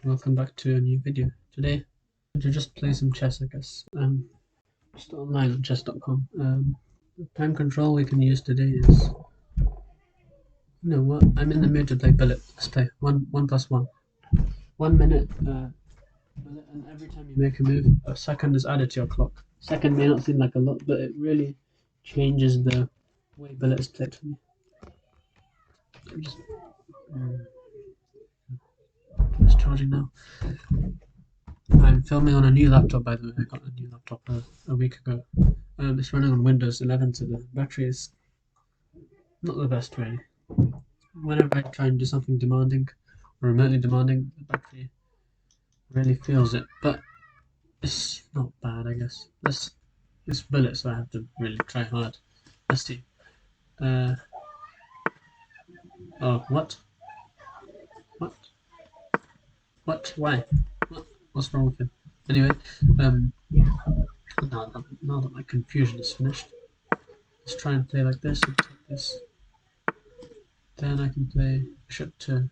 welcome back to a new video. Today, to just play some chess, I guess. Just online on chess.com. The time control we can use today is, you know what? I'm in the mood to play bullet. Let's play one plus one. 1 minute bullet, and every time you make a move, a second is added to your clock. Second may not seem like a lot, but it really changes the way bullet is played for me. Just charging now. I'm filming on a new laptop, by the way. I got a new laptop a week ago. It's running on Windows 11, so the battery is not the best, really. Whenever I try and do something demanding, or remotely demanding, the battery really feels it. But it's not bad, I guess. It's bullet, so I have to really try hard. Let's see. Oh, what? What? What? Why? What's wrong with him? Anyway, now that my confusion is finished, let's try and play like this and take this. Then I can play bishop to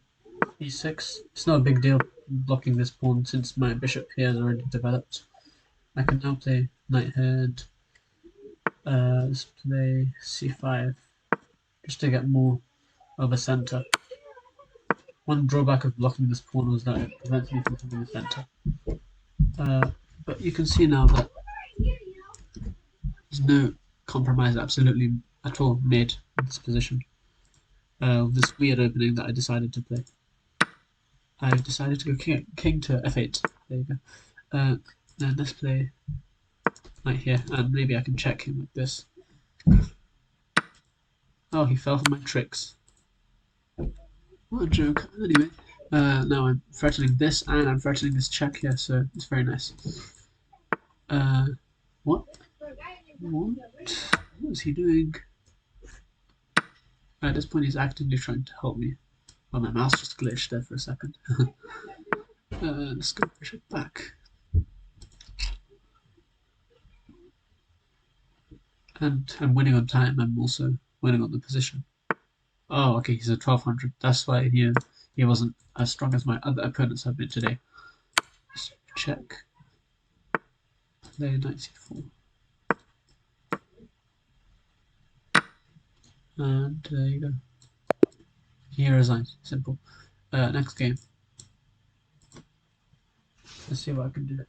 e6. It's not a big deal blocking this pawn since my bishop here is already developed. I can now play knight here and let's play c5 just to get more of a center. One drawback of blocking this pawn was that it prevents me from having a center. But you can see now that there's no compromise absolutely at all made in this position. This weird opening that I decided to play. I've decided to go king to f8. There you go. Then let's play knight here, and maybe I can check him like this. Oh, he fell for my tricks. What a joke. Anyway, now I'm threatening this, and I'm threatening this check here, so it's very nice. What? What is he doing? At this point, he's actively trying to help me. Well, my mouse just glitched there for a second. Let's go bishop back. And I'm winning on time. I'm also winning on the position. Oh, okay, he's a 1200. That's why he wasn't as strong as my other opponents have been today. Let's check. Play knight c4. And there you go. He resigns. Simple. Next game. Let's see what I can do.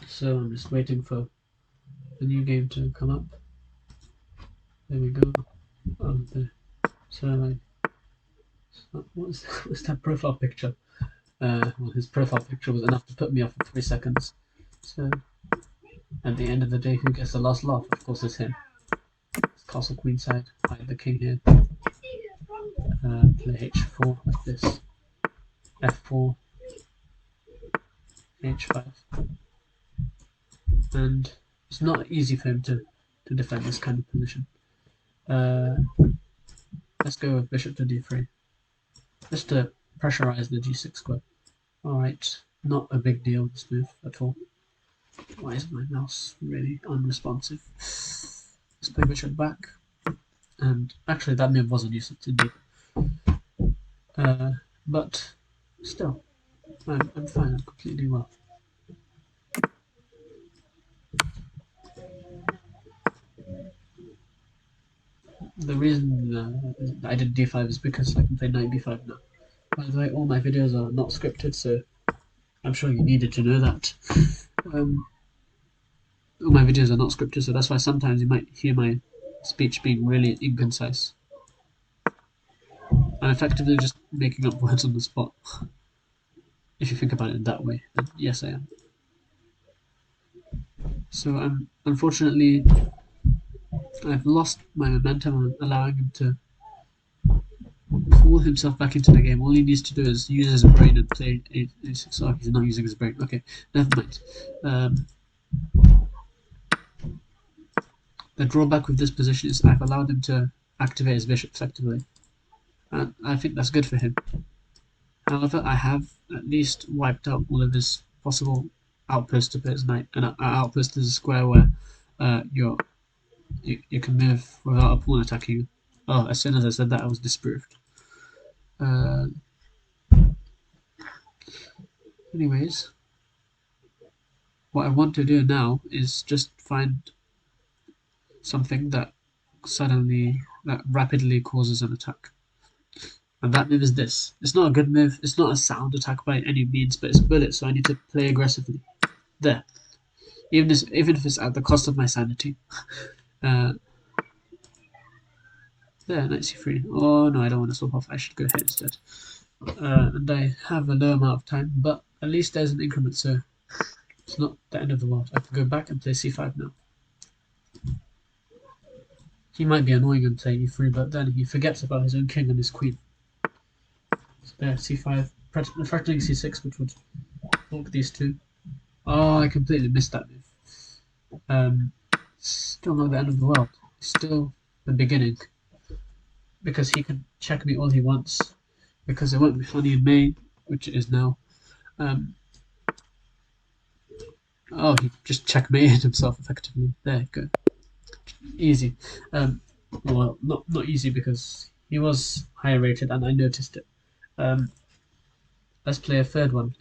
So I'm just waiting for the new game to come up. There we go. Oh, there. So what's that profile picture? Well, his profile picture was enough to put me off for 3 seconds. So at the end of the day, who gets the last laugh? Of course, it's him. It's castle queenside. Hide the king here. Play h4 like this. f4. h5. And it's not easy for him to defend this kind of position. Let's go with bishop to d3. Just to pressurize the g6 square. Alright, not a big deal this move at all. Why is my mouse really unresponsive? Let's play bishop back. And actually that move was a nuisance indeed. But still, I'm fine, I'm completely well. The reason I did d5 is because I can play knight b5 now. By the way, all my videos are not scripted, so I'm sure you needed to know that. All my videos are not scripted, so that's why sometimes you might hear my speech being really inconcise. I'm effectively just making up words on the spot. If you think about it that way, then yes I am. So unfortunately, I've lost my momentum on allowing him to pull himself back into the game. All he needs to do is use his brain and play a6. Oh, he's not using his brain. Okay, never mind. The drawback with this position is I've allowed him to activate his bishop effectively. And I think that's good for him. However, I have at least wiped out all of his possible outpost to play his knight. And an outpost is a square where you can move without a pawn attacking you. Oh, as soon as I said that, I was disproved. Anyways, what I want to do now is just find something that rapidly causes an attack. And that move is this. It's not a good move. It's not a sound attack by any means, but it's a bullet, so I need to play aggressively. There. Even if it's at the cost of my sanity. There, knight c3. Oh no, I don't want to swap off. I should go ahead instead. And I have a low amount of time, but at least there's an increment, so it's not the end of the world. I can go back and play c5 now. He might be annoying and play e3, but then he forgets about his own king and his queen. So there, c5, threatening c6, which would block these two. Oh, I completely missed that move. Still not the end of the world. Still the beginning. Because he can check me all he wants. Because it won't be funny in May, which it is now. Oh, he just checkmated himself effectively. There you go. Easy. Well, not easy because he was higher rated and I noticed it. Let's play a third one.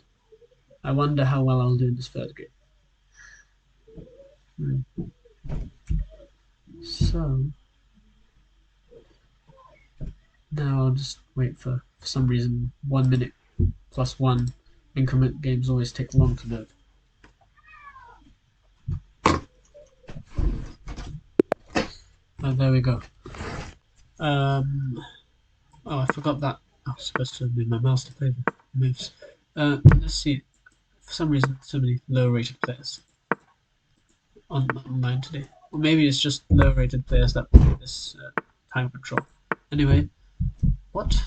I wonder how well I'll do in this third game. So now I'll just wait for some reason 1 minute plus 1 increment games always take long to load. Oh, there we go. Oh, I forgot that I was supposed to move my mouse to play the moves. Let's see. For some reason, so many low-rated players online today. Or maybe it's just low-rated players that play this time control. Anyway, what?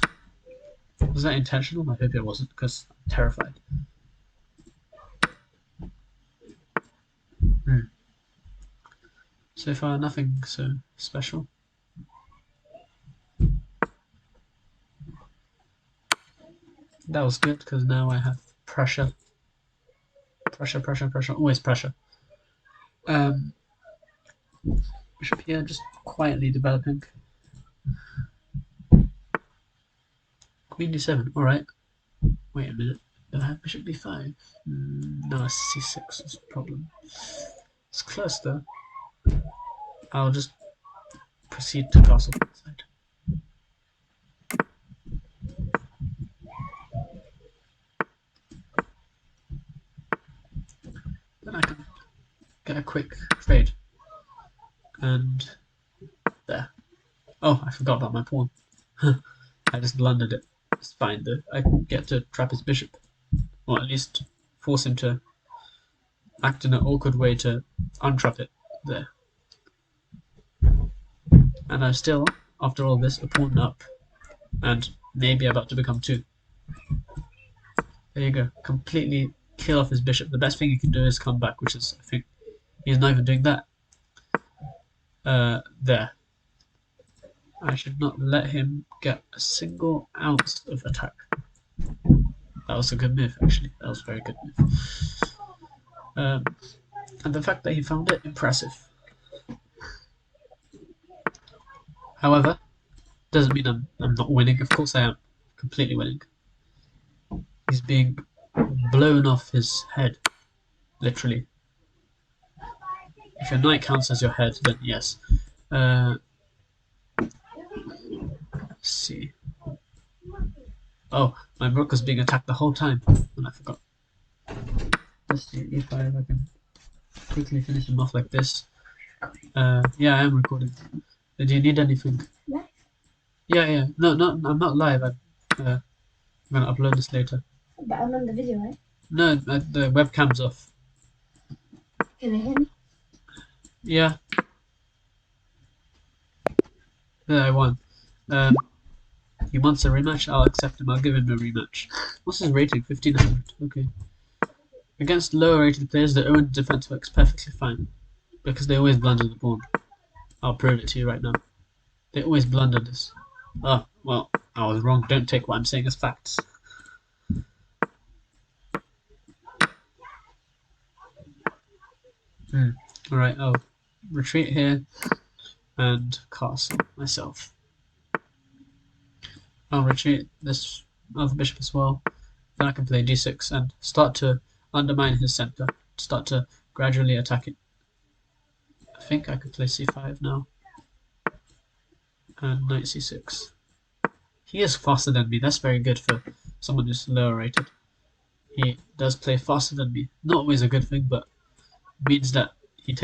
Was that intentional? I hope it wasn't, because I'm terrified. So far, nothing so special. That was good, because now I have pressure. Pressure, always pressure. Bishop here, just quietly developing. Queen d7, alright. Wait a minute, do I have bishop b5? No, c6 is the problem. It's close though. I'll just proceed to castle side. Then I can get a quick trade. And there. Oh, I forgot about my pawn. I just blundered it. It's fine though. I can get to trap his bishop. Or at least force him to act in an awkward way to untrap it. There. And I'm still, after all this, a pawn up. And maybe about to become 2. There you go. Completely kill off his bishop. The best thing he can do is come back, which is, I think, he's not even doing that. There. I should not let him get a single ounce of attack. That was a good move, actually. That was a very good move. And the fact that he found it, impressive. However, doesn't mean I'm not winning. Of course I am. Completely winning. He's being blown off his head. Literally. If your knight counts as your head, then yes. Let's see. Oh, my rook was being attacked the whole time, and I forgot. Let's see if I can quickly finish him off like this. Yeah, I am recording. Do you need anything? Live? Yeah. No, I'm not live. I'm gonna upload this later. But I'm on the video, right? No, the webcam's off. Can they hear me? Yeah. Yeah, I won. He wants a rematch? I'll accept him. I'll give him a rematch. What's his rating? 1500. Okay. Against lower rated players, the Owen defense works perfectly fine. Because they always blunder the pawn. I'll prove it to you right now. They always blunder this. Oh, well, I was wrong. Don't take what I'm saying as facts. Alright, I'll retreat here and castle myself. I'll retreat this other bishop as well. Then I can play d6 and start to undermine his center. Start to gradually attack it. I think I could play c5 now. And knight c6. He is faster than me. That's very good for someone who's lower rated. He does play faster than me. Not always a good thing, but means that he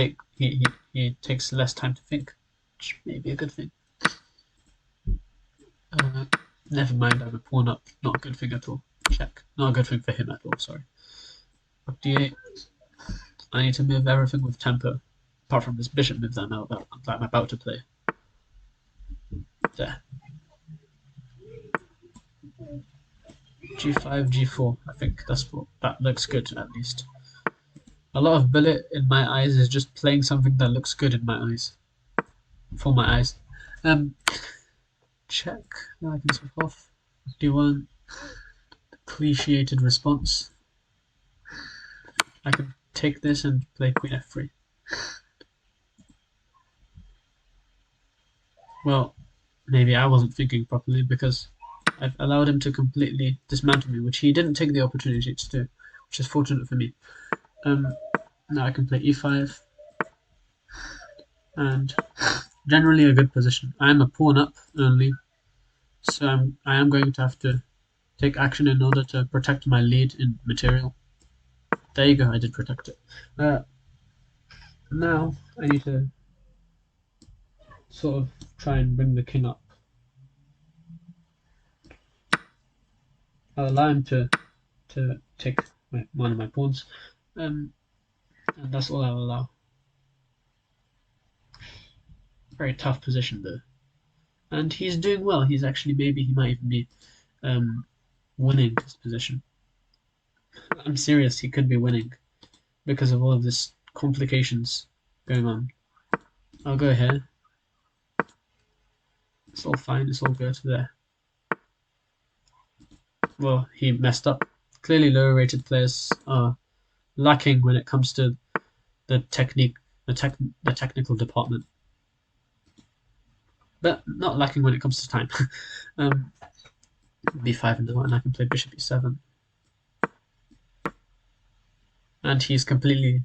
takes less time to think, which may be a good thing. Never mind, I'm a pawn up. Not a good thing at all. Check. Not a good thing for him at all, sorry. Rook d8. I need to move everything with tempo, apart from this bishop move that I'm about to play. There. g5, g4. I think that looks good, at least. A lot of bullet in my eyes is just playing something that looks good in my eyes. For my eyes. Check. Now I can swap off. d1. Clichéted response. I can take this and play queen f3. Well, maybe I wasn't thinking properly because I've allowed him to completely dismantle me, which he didn't take the opportunity to do, which is fortunate for me. Now I can play e5, and generally a good position. I am a pawn up only, so I am going to have to take action in order to protect my lead in material. There you go, I did protect it. Now I need to sort of try and bring the king up. I'll allow him to take one of my pawns, and that's all I'll allow. Very tough position though, and he's doing well. He's actually he might even be winning his position. I'm serious, he could be winning because of all of this complications going on. I'll go here. It's all fine, it's all good there. Well, he messed up. Clearly lower rated players are lacking when it comes to the technical department. But not lacking when it comes to time. b5 now, and I can play bishop e7. And he's completely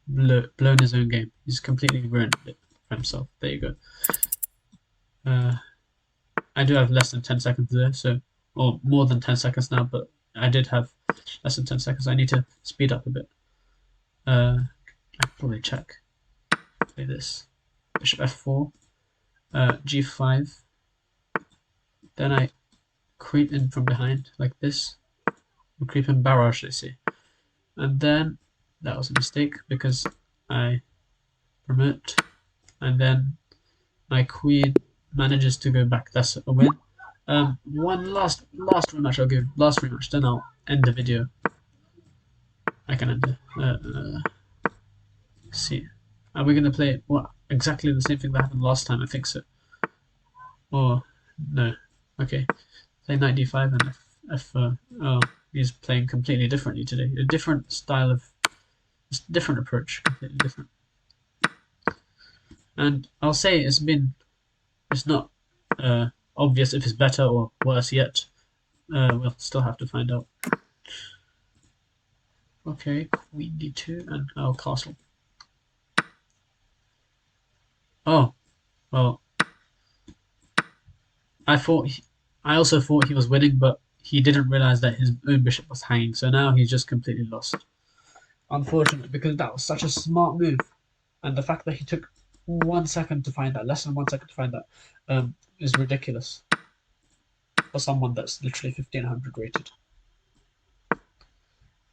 blown his own game. He's completely ruined it for himself. There you go. I do have less than 10 seconds there, or more than 10 seconds now, but I did have less than 10 seconds. I need to speed up a bit. I'll probably check. Play this. Bishop f4. g5. Then I creep in from behind, like this. Or creep in barrage, they say. And then, that was a mistake, because I promote, and then my queen manages to go back. That's a win. One last rematch I'll give. Last rematch, then I'll end the video. I can end it. See. Are we going to play exactly the same thing that happened last time? I think so. Or, no. Okay. Play knight d5 and oh, he's playing completely differently today. A different style of, different approach, completely different. And I'll say it's not obvious if it's better or worse yet. We'll still have to find out. Okay, queen d2 and I'll castle. Oh, well, I also thought he was winning, but he didn't realize that his own bishop was hanging, so now he's just completely lost. Unfortunate, because that was such a smart move, and the fact that he took 1 second to find that, less than 1 second to find that, is ridiculous for someone that's literally 1500 rated.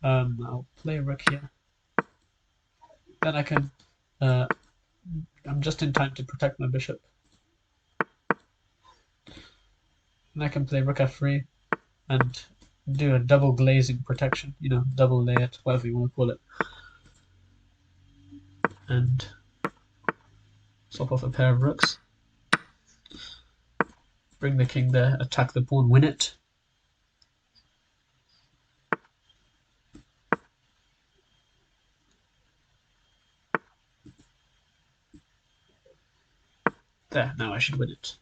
I'll play rook here. Then I can, I'm just in time to protect my bishop. And I can play rook f3 and do a double glazing protection, double layered, whatever you want to call it. And swap off a pair of rooks. Bring the king there, attack the pawn, win it. There, now I should win it.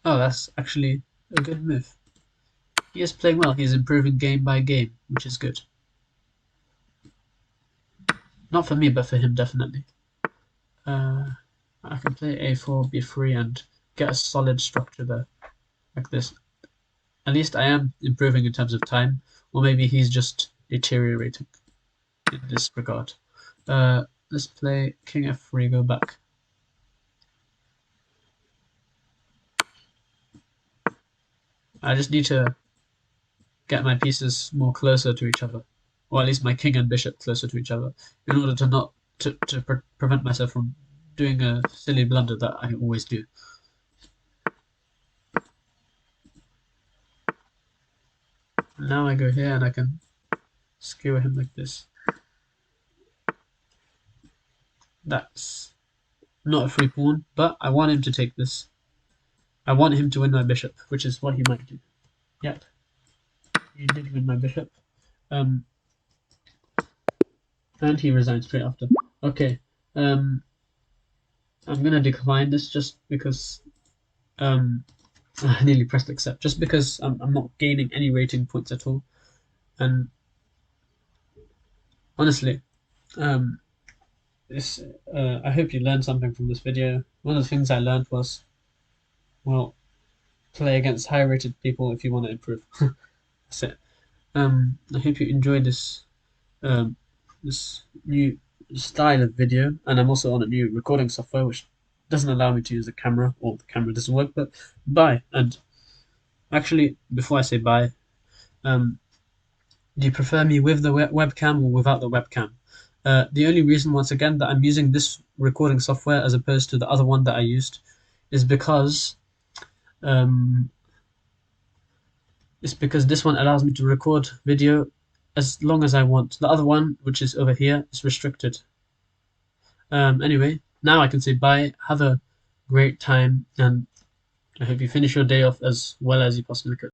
Oh, that's actually a good move. He is playing well. He is improving game by game, which is good. Not for me, but for him, definitely. I can play a4, b3, and get a solid structure there, like this. At least I am improving in terms of time, or maybe he's just deteriorating in this regard. Let's play king f3, go back. I just need to get my pieces more closer to each other, or at least my king and bishop closer to each other, in order to not to prevent myself from doing a silly blunder that I always do. Now I go here and I can skewer him like this. That's not a free pawn, but I want him to take this. I want him to win my bishop, which is what he might do. Yep, he did win my bishop. And he resigned straight after. Okay, I'm gonna decline this just because I nearly pressed accept, just because I'm not gaining any rating points at all. And honestly, this I hope you learned something from this video. One of the things I learned was, well, play against high rated people if you want to improve. That's it. I hope you enjoyed this this new style of video, and I'm also on a new recording software which doesn't allow me to use the camera, or the camera doesn't work. But bye. And actually, before I say bye, do you prefer me with the webcam or without the webcam? The only reason, once again, that I'm using this recording software as opposed to the other one that I used is because this one allows me to record video as long as I want. The other one, which is over here, is restricted. Anyway, now I can say bye. Have a great time, and I hope you finish your day off as well as you possibly could.